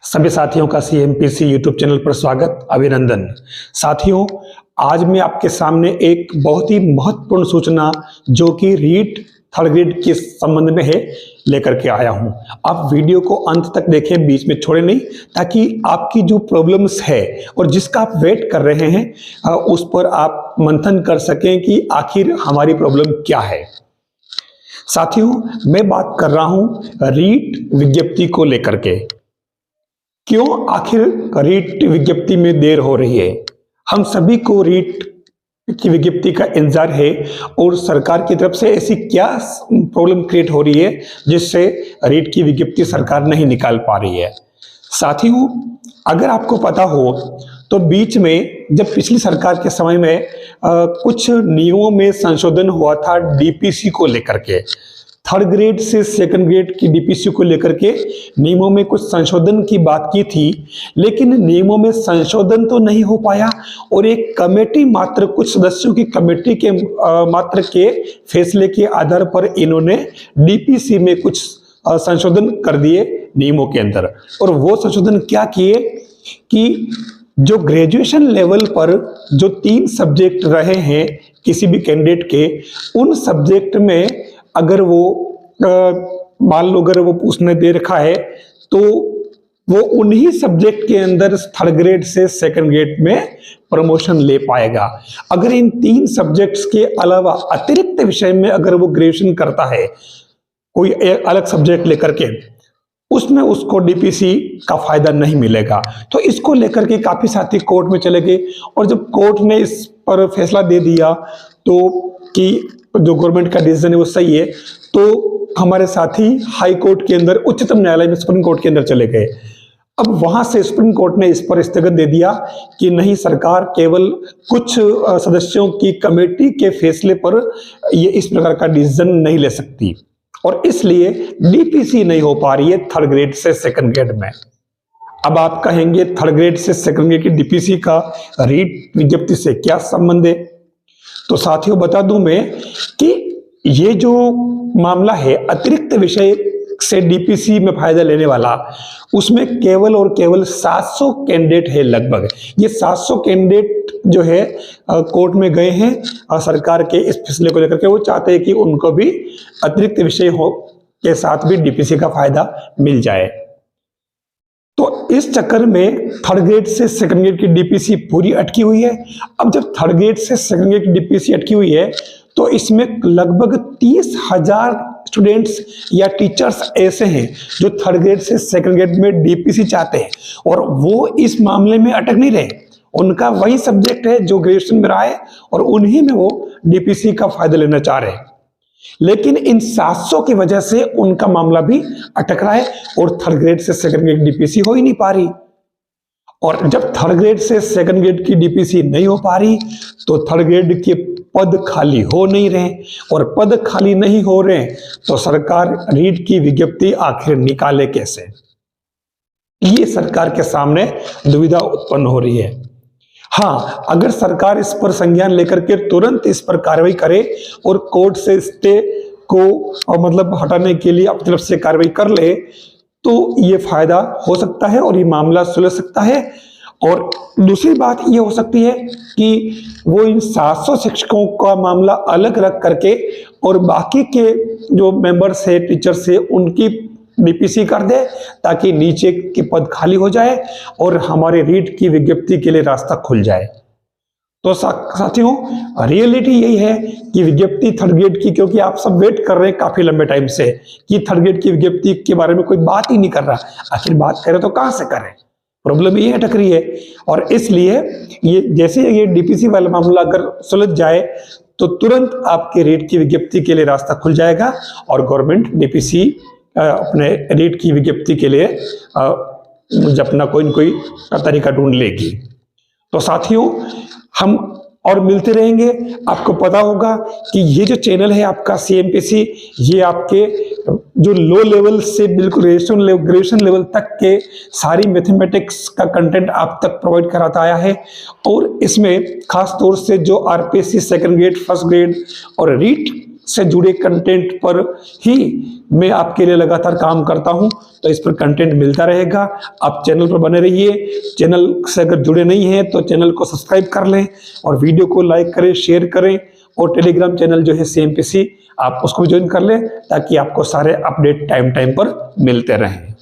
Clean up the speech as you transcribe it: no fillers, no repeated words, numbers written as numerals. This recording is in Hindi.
सभी साथियों का सीएमपीसी यूट्यूब चैनल पर स्वागत, अभिनंदन। साथियों, आज मैं आपके सामने एक बहुत ही महत्वपूर्ण सूचना जो कि रीट थर्ड ग्रेड के संबंध में है लेकर के आया हूं। आप वीडियो को अंत तक देखें, बीच में छोड़े नहीं, ताकि आपकी जो प्रॉब्लम्स है और जिसका आप वेट कर रहे हैं उस पर आप मंथन कर सकें कि आखिर हमारी प्रॉब्लम क्या है। साथियों, मैं बात कर रहा हूं रीट विज्ञप्ति को लेकर के। क्यों आखिर रीट विज्ञप्ति में देर हो रही है? हम सभी को रीट की विज्ञप्ति का इंतजार है और सरकार की तरफ से ऐसी क्या प्रॉब्लम क्रिएट हो रही है जिससे रीट की विज्ञप्ति सरकार नहीं निकाल पा रही है। साथियों, अगर आपको पता हो तो बीच में जब पिछली सरकार के समय में कुछ नियमों में संशोधन हुआ था डीपीसी को लेकर के, थर्ड ग्रेड से सेकंड ग्रेड की डीपीसी को लेकर के नियमों में कुछ संशोधन की बात की थी, लेकिन नियमों में संशोधन तो नहीं हो पाया और एक कमेटी मात्र, कुछ सदस्यों की कमेटी के मात्र के फैसले के आधार पर इन्होंने डीपीसी में कुछ संशोधन कर दिए नियमों के अंदर। और वो संशोधन क्या किए कि जो ग्रेजुएशन लेवल पर जो 3 सब्जेक्ट रहे हैं किसी भी कैंडिडेट के, उन सब्जेक्ट में अगर वो मान लो अगर वो उसने दे रखा है तो वो उन्हीं सब्जेक्ट के अंदर थर्ड ग्रेड से सेकंड ग्रेड में प्रमोशन ले पाएगा। अगर इन 3 सब्जेक्ट्स के अलावा अतिरिक्त विषय में अगर वो ग्रेजुएशन करता है कोई एक अलग सब्जेक्ट लेकर के, उसमें उसको डीपीसी का फायदा नहीं मिलेगा। तो इसको लेकर के काफी साथी कोर्ट में चले गए और जब कोर्ट ने इस पर फैसला दे दिया तो कि जो गवर्नमेंट का डिसीजन है वो सही है, तो हमारे साथी हाई कोर्ट के अंदर, उच्चतम न्यायालय में, सुप्रीम कोर्ट के अंदर चले गए। अब वहां से सुप्रीम कोर्ट ने इस पर स्थगन दे दिया कि नहीं, सरकार केवल कुछ सदस्यों की कमेटी के फैसले पर ये इस प्रकार का डिसीजन नहीं ले सकती और इसलिए डीपीसी नहीं हो पा रही है थर्ड ग्रेड से सेकंड ग्रेड में। अब आप कहेंगे थर्ड ग्रेड से सेकंड ग्रेड की डीपीसी का रीट विज्ञप्ति से क्या संबंध है? तो साथियों, बता दूं मैं कि ये जो मामला है अतिरिक्त विषय से डीपीसी में फायदा लेने वाला, उसमें केवल और केवल 700 कैंडिडेट है लगभग। ये 700 कैंडिडेट जो है कोर्ट में गए हैं सरकार के इस फैसले को लेकर के। वो चाहते हैं कि उनको भी अतिरिक्त विषय हो के साथ भी डीपीसी का फायदा मिल जाए। तो इस चक्कर में थर्ड ग्रेड से सेकंड ग्रेड की डीपीसी पूरी अटकी हुई है। अब जब थर्ड ग्रेड से सेकंड ग्रेड की डीपीसी अटकी हुई है तो इसमें लगभग 30,000 स्टूडेंट्स या टीचर्स ऐसे हैं जो थर्ड ग्रेड से सेकंड ग्रेड में डीपीसी चाहते हैं और वो इस मामले में अटक नहीं रहे। उनका वही सब्जेक्ट है जो ग्रेजुएशन में रहा है और उन्हीं में वो डीपीसी का फायदा लेना चाह रहे हैं, लेकिन इन 700 की वजह से उनका मामला भी अटक रहा है और थर्ड ग्रेड से सेकंड ग्रेड डीपीसी हो ही नहीं पा रही। और जब थर्ड ग्रेड से सेकंड ग्रेड की डीपीसी नहीं हो पा रही तो थर्ड ग्रेड के पद खाली हो नहीं रहे, और पद खाली नहीं हो रहे तो सरकार रीट की विज्ञप्ति आखिर निकाले कैसे? ये सरकार के सामने दुविधा उत्पन्न हो रही है। हाँ, अगर सरकार इस पर संज्ञान लेकर के तुरंत इस पर कार्रवाई करे और कोर्ट से स्टे को मतलब हटाने के लिए अपनी तरफ से कार्रवाई कर ले तो ये फायदा हो सकता है और ये मामला सुलझ सकता है। और दूसरी बात ये हो सकती है कि वो इन 700 शिक्षकों का मामला अलग रख करके और बाकी के जो मेंबर्स है, टीचर्स है, उनकी डीपीसी कर दे ताकि नीचे के पद खाली हो जाए और हमारे रीट की विज्ञप्ति के लिए रास्ता खुल जाए। तो साथियों, रियलिटी यही है कि विज्ञप्ति थर्ड ग्रेड की, क्योंकि आप सब वेट कर रहे हैं काफी लंबे टाइम से कि थर्ड ग्रेड की विज्ञप्ति के बारे में कोई बात ही नहीं कर रहा। आखिर बात करें तो कहां से करें? प्रॉब्लम ये अटक रही है और इसलिए ये जैसे ये डीपीसी वाला मामला अगर सुलझ जाए तो तुरंत आपके रीट की विज्ञप्ति के लिए रास्ता खुल जाएगा और गवर्नमेंट डीपीसी अपने रीट की विज्ञप्ति के लिए अपना कोई न कोई तरीका ढूंढ लेगी। तो साथियों, हम और मिलते रहेंगे। आपको पता होगा कि ये जो चैनल है आपका सीएमपीसी, ये आपके जो लो लेवल से बिल्कुल ग्रेजुएशन लेवल तक के सारी मैथमेटिक्स का कंटेंट आप तक प्रोवाइड कराता आया है और इसमें खास तौर से जो RPSC second grade, first grade और रीट से जुड़े कंटेंट पर ही मैं आपके लिए लगातार काम करता हूं, तो इस पर कंटेंट मिलता रहेगा। आप चैनल पर बने रहिए। चैनल से अगर जुड़े नहीं हैं तो चैनल को सब्सक्राइब कर लें और वीडियो को लाइक करें, शेयर करें। और टेलीग्राम चैनल जो है CMPC, आप उसको भी ज्वाइन कर लें ताकि आपको सारे अपडेट टाइम टाइम पर मिलते रहें।